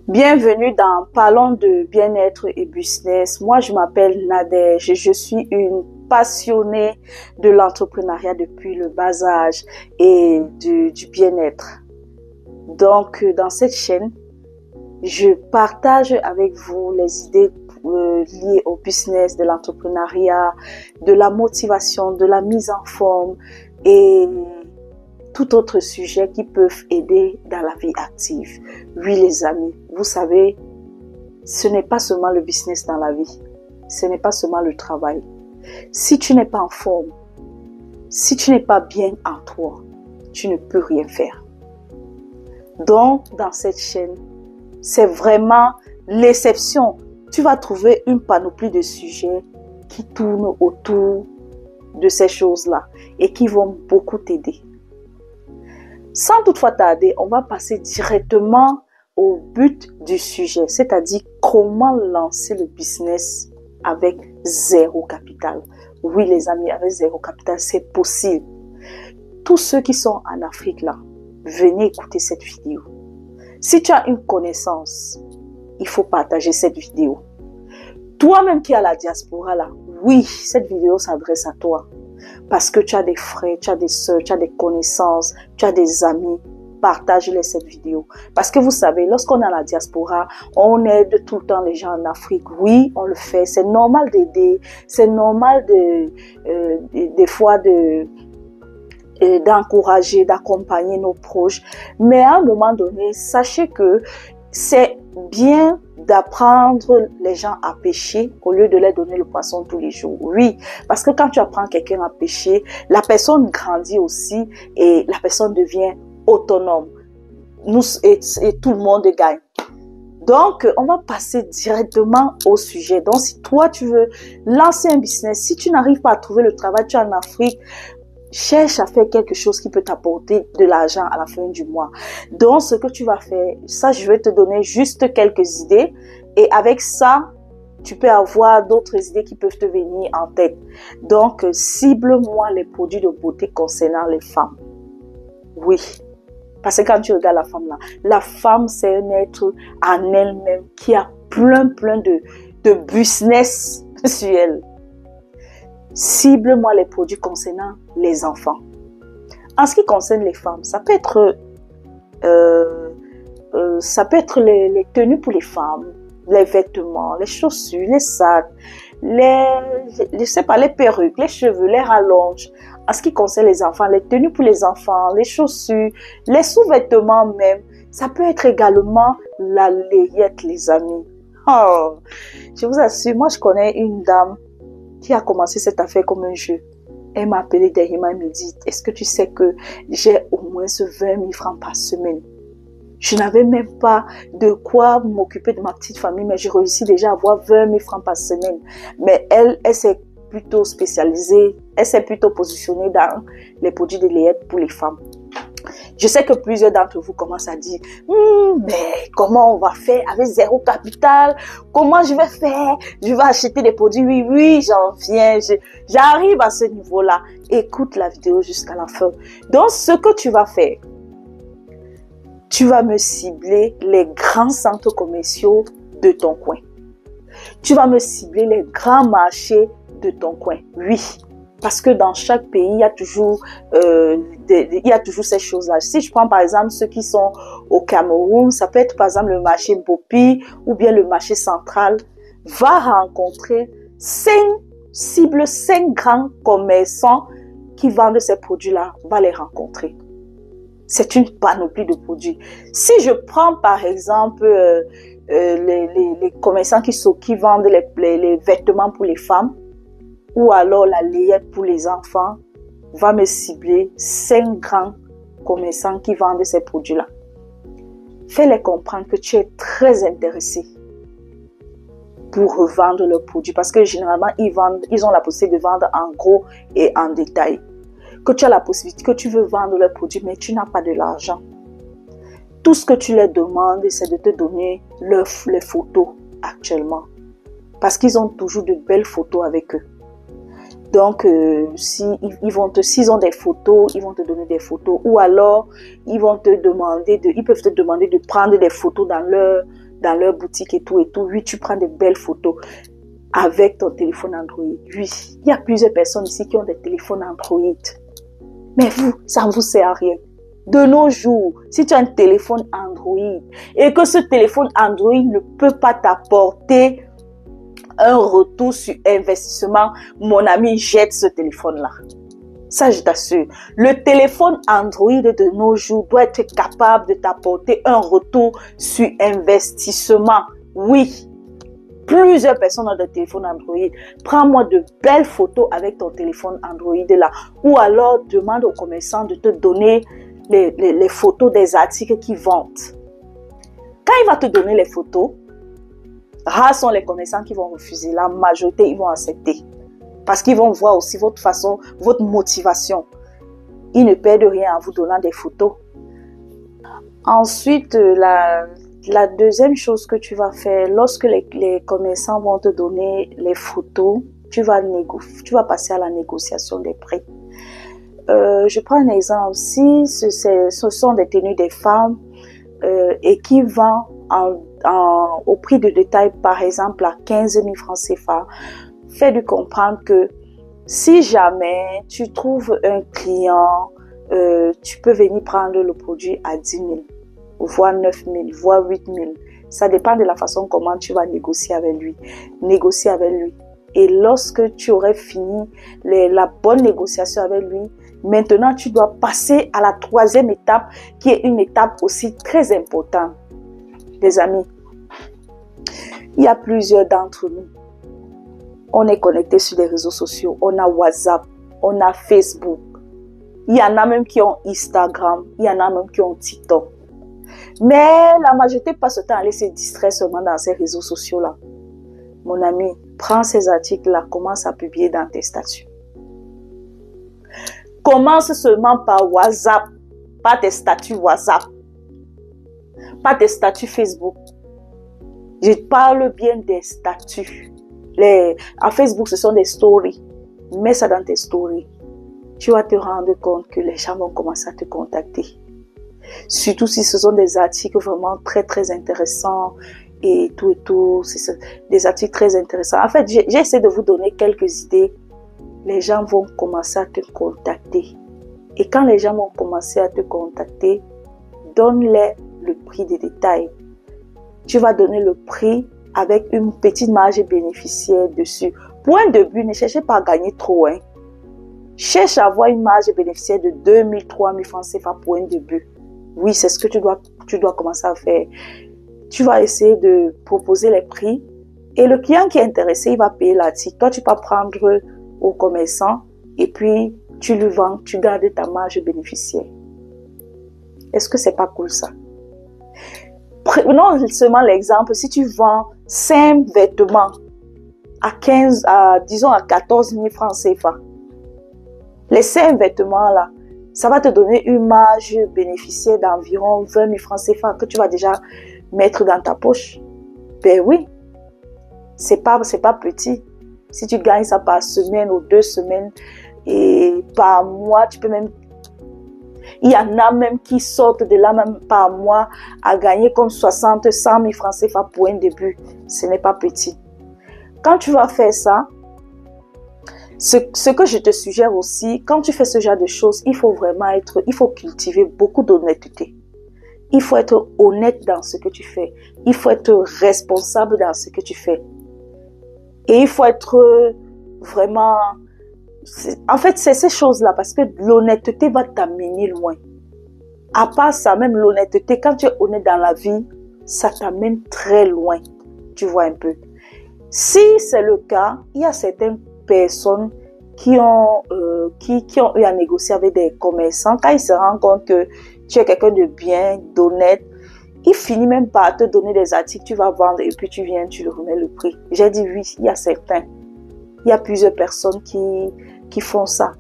Bienvenue dans Parlons de bien-être et business. Moi, je m'appelle Nadège et je suis une passionnée de l'entrepreneuriat depuis le bas âge et du bien-être. Donc, dans cette chaîne, je partage avec vous les idées liées au business, de l'entrepreneuriat, de la motivation, de la mise en forme et tout autre sujet qui peuvent aider dans la vie active. Oui, les amis, vous savez, ce n'est pas seulement le business dans la vie, ce n'est pas seulement le travail. Si tu n'es pas en forme, si tu n'es pas bien en toi, tu ne peux rien faire. Donc, dans cette chaîne, c'est vraiment l'exception. Tu vas trouver une panoplie de sujets qui tournent autour de ces choses-là et qui vont beaucoup t'aider. Sans toutefois tarder, on va passer directement au but du sujet, c'est-à-dire comment lancer le business avec zéro capital. Oui, les amis, avec zéro capital, c'est possible. Tous ceux qui sont en Afrique, là, venez écouter cette vidéo. Si tu as une connaissance, il faut partager cette vidéo. Toi-même qui es à la diaspora, là, oui, cette vidéo s'adresse à toi. Parce que tu as des frères, tu as des soeurs, tu as des connaissances, tu as des amis. Partage-les cette vidéo. Parce que vous savez, lorsqu'on est à la diaspora, on aide tout le temps les gens en Afrique. Oui, on le fait. C'est normal d'aider. C'est normal des fois d'encourager, d'accompagner nos proches. Mais à un moment donné, sachez que c'est bien d'apprendre les gens à pêcher au lieu de leur donner le poisson tous les jours. Oui, parce que quand tu apprends quelqu'un à pêcher, la personne grandit aussi et la personne devient autonome. Et tout le monde gagne. Donc, on va passer directement au sujet. Donc, si toi, tu veux lancer un business, si tu n'arrives pas à trouver le travail, tu es en Afrique, cherche à faire quelque chose qui peut t'apporter de l'argent à la fin du mois. Donc, ce que tu vas faire, ça, je vais te donner juste quelques idées. Et avec ça, tu peux avoir d'autres idées qui peuvent te venir en tête. Donc, cible-moi les produits de beauté concernant les femmes. Oui. Parce que quand tu regardes la femme, c'est un être en elle-même qui a plein de business sur elle. Cible-moi les produits concernant les enfants. En ce qui concerne les femmes, ça peut être les tenues pour les femmes, les vêtements, les chaussures, les sacs, les perruques, les cheveux, les rallonges. En ce qui concerne les enfants, les tenues pour les enfants, les chaussures, les sous-vêtements même. Ça peut être également la layette, les amis. Oh, je vous assure, moi je connais une dame qui a commencé cette affaire comme un jeu. Elle m'a appelé derrière moi et me dit, est-ce que tu sais que j'ai au moins 20 000 francs par semaine? Je n'avais même pas de quoi m'occuper de ma petite famille, mais j'ai réussi déjà à avoir 20 000 francs par semaine. Mais elle s'est plutôt spécialisée, elle s'est plutôt positionnée dans les produits de layette pour les femmes. Je sais que plusieurs d'entre vous commencent à dire, mais comment on va faire avec zéro capital? Comment je vais faire? Je vais acheter des produits? Oui, j'en viens. J'arrive à ce niveau-là. Écoute la vidéo jusqu'à la fin. Donc, ce que tu vas faire, tu vas me cibler les grands centres commerciaux de ton coin. Tu vas me cibler les grands marchés de ton coin. Oui. Parce que dans chaque pays, il y a toujours ces choses-là. Si je prends par exemple ceux qui sont au Cameroun, ça peut être par exemple le marché Bopi ou bien le marché central, va rencontrer 5 grands commerçants qui vendent ces produits-là, va les rencontrer. C'est une panoplie de produits. Si je prends par exemple les commerçants qui vendent les vêtements pour les femmes, ou alors la layette pour les enfants, va me cibler 5 grands commerçants qui vendent ces produits-là. Fais-les comprendre que tu es très intéressé pour revendre leurs produits parce que généralement, ils ont la possibilité de vendre en gros et en détail. Que tu as la possibilité, que tu veux vendre leurs produits, mais tu n'as pas de l'argent. Tout ce que tu leur demandes, c'est de te donner les photos actuellement. Parce qu'ils ont toujours de belles photos avec eux. Donc, s'ils ont des photos, ils vont te donner des photos. Ou alors, ils peuvent te demander de prendre des photos dans dans leur boutique et tout. Oui, tu prends de belles photos avec ton téléphone Android. Oui, il y a plusieurs personnes ici qui ont des téléphones Android. Mais vous, ça ne vous sert à rien. De nos jours, si tu as un téléphone Android et que ce téléphone Android ne peut pas t'apporter un retour sur investissement, mon ami, jette ce téléphone-là. Ça, je t'assure. Le téléphone Android de nos jours doit être capable de t'apporter un retour sur investissement. Oui. Plusieurs personnes ont des téléphones Android. Prends-moi de belles photos avec ton téléphone Android là. Ou alors, demande au commerçant de te donner les photos des articles qu'ils vendent. Quand il va te donner les photos, rares sont les commerçants qui vont refuser. La majorité, ils vont accepter. Parce qu'ils vont voir aussi votre façon, votre motivation. Ils ne perdent rien en vous donnant des photos. Ensuite, la deuxième chose que tu vas faire, lorsque les commerçants vont te donner les photos, tu vas passer à la négociation des prix. Je prends un exemple. Si ce sont des tenues des femmes et qui vendent au prix de détail, par exemple, à 15 000 francs CFA, fais-lui comprendre que si jamais tu trouves un client, tu peux venir prendre le produit à 10 000, voire 9 000, voire 8 000. Ça dépend de la façon comment tu vas négocier avec lui. Négocier avec lui. Et lorsque tu aurais fini la bonne négociation avec lui, maintenant tu dois passer à la troisième étape, qui est une étape aussi très importante. Les amis, il y a plusieurs d'entre nous. On est connectés sur les réseaux sociaux. On a WhatsApp, on a Facebook. Il y en a même qui ont Instagram, il y en a même qui ont TikTok. Mais la majorité passe le temps à aller se distraire seulement dans ces réseaux sociaux-là. Mon ami, prends ces articles-là, commence à publier dans tes statuts. Commence seulement par WhatsApp, pas tes statuts WhatsApp, pas tes statuts Facebook. Je parle bien des statuts. À Facebook, ce sont des stories. Mets ça dans tes stories. Tu vas te rendre compte que les gens vont commencer à te contacter. Surtout si ce sont des articles vraiment très, très intéressants et tout. C'est des articles très intéressants. En fait, j'essaie de vous donner quelques idées. Les gens vont commencer à te contacter. Et quand les gens vont commencer à te contacter, donne-les le prix des détails. Tu vas donner le prix avec une petite marge bénéficiaire dessus. Pour un début, ne cherchez pas à gagner trop. Cherche à avoir une marge bénéficiaire de 2 000, 3 000 francs CFA pour un début. Oui, c'est ce que tu dois commencer à faire. Tu vas essayer de proposer les prix et le client qui est intéressé, il va payer l'article. Toi, tu vas prendre au commerçant et puis tu lui vends, tu gardes ta marge bénéficiaire. Est-ce que c'est pas cool ça? Prenons seulement l'exemple, si tu vends 5 vêtements disons à 14 000 francs CFA, les 5 vêtements là, ça va te donner une marge bénéficiaire d'environ 20 000 francs CFA que tu vas déjà mettre dans ta poche. Ben oui, c'est pas petit. Si tu gagnes ça par semaine ou 2 semaines et par mois, tu peux même... Il y en a même qui sortent de là même par mois à gagner comme 60, 100 000 francs CFA pour un début. Ce n'est pas petit. Quand tu vas faire ça, ce que je te suggère aussi, quand tu fais ce genre de choses, il faut cultiver beaucoup d'honnêteté. Il faut être honnête dans ce que tu fais. Il faut être responsable dans ce que tu fais. Et il faut être vraiment... En fait, c'est ces choses-là, parce que l'honnêteté va t'amener loin. À part ça, même l'honnêteté, quand tu es honnête dans la vie, ça t'amène très loin. Tu vois un peu. Si c'est le cas, il y a certaines personnes qui ont eu à négocier avec des commerçants. Quand ils se rendent compte que tu es quelqu'un de bien, d'honnête, ils finissent même par te donner des articles que tu vas vendre et puis tu viens, tu leur remets le prix. J'ai dit oui, il y a certains. Il y a plusieurs personnes qui font ça.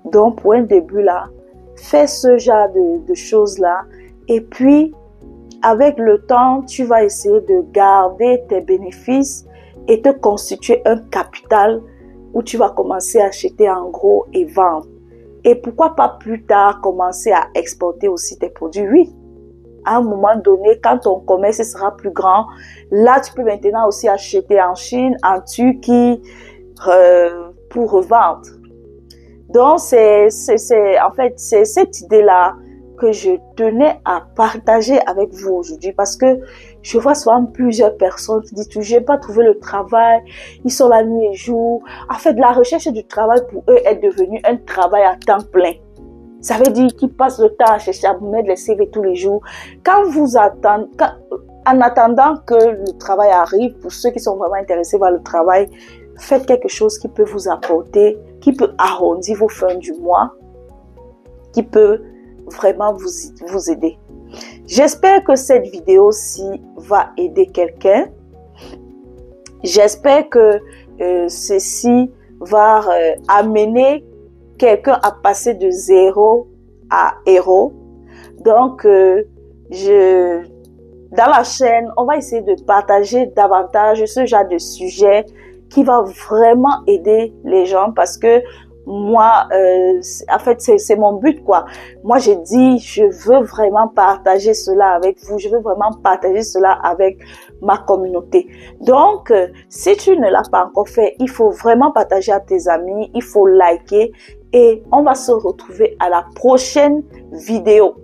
Donc, pour un début là, fais ce genre de choses-là. Et puis, avec le temps, tu vas essayer de garder tes bénéfices et te constituer un capital où tu vas commencer à acheter en gros et vendre. Et pourquoi pas plus tard commencer à exporter aussi tes produits? Oui, à un moment donné, quand ton commerce sera plus grand, là, tu peux maintenant aussi acheter en Chine, en Turquie, pour revendre. Donc, en fait, c'est cette idée-là que je tenais à partager avec vous aujourd'hui parce que je vois souvent plusieurs personnes qui disent, j'ai pas trouvé le travail, ils sont la nuit et jour. En fait, la recherche du travail pour eux est devenue un travail à temps plein. Ça veut dire qu'ils passent le temps à chercher à mettre les CV tous les jours. En attendant que le travail arrive, pour ceux qui sont vraiment intéressés par le travail, faites quelque chose qui peut vous apporter, qui peut arrondir vos fins du mois, qui peut vraiment vous aider. J'espère que cette vidéo-ci va aider quelqu'un. J'espère que ceci va amener quelqu'un à passer de zéro à héros. Donc, dans la chaîne, on va essayer de partager davantage ce genre de sujet qui va vraiment aider les gens parce que moi, en fait, c'est mon but, quoi. Moi, j'ai dit, je veux vraiment partager cela avec vous. Je veux vraiment partager cela avec ma communauté. Donc, si tu ne l'as pas encore fait, il faut vraiment partager à tes amis. Il faut liker et on va se retrouver à la prochaine vidéo.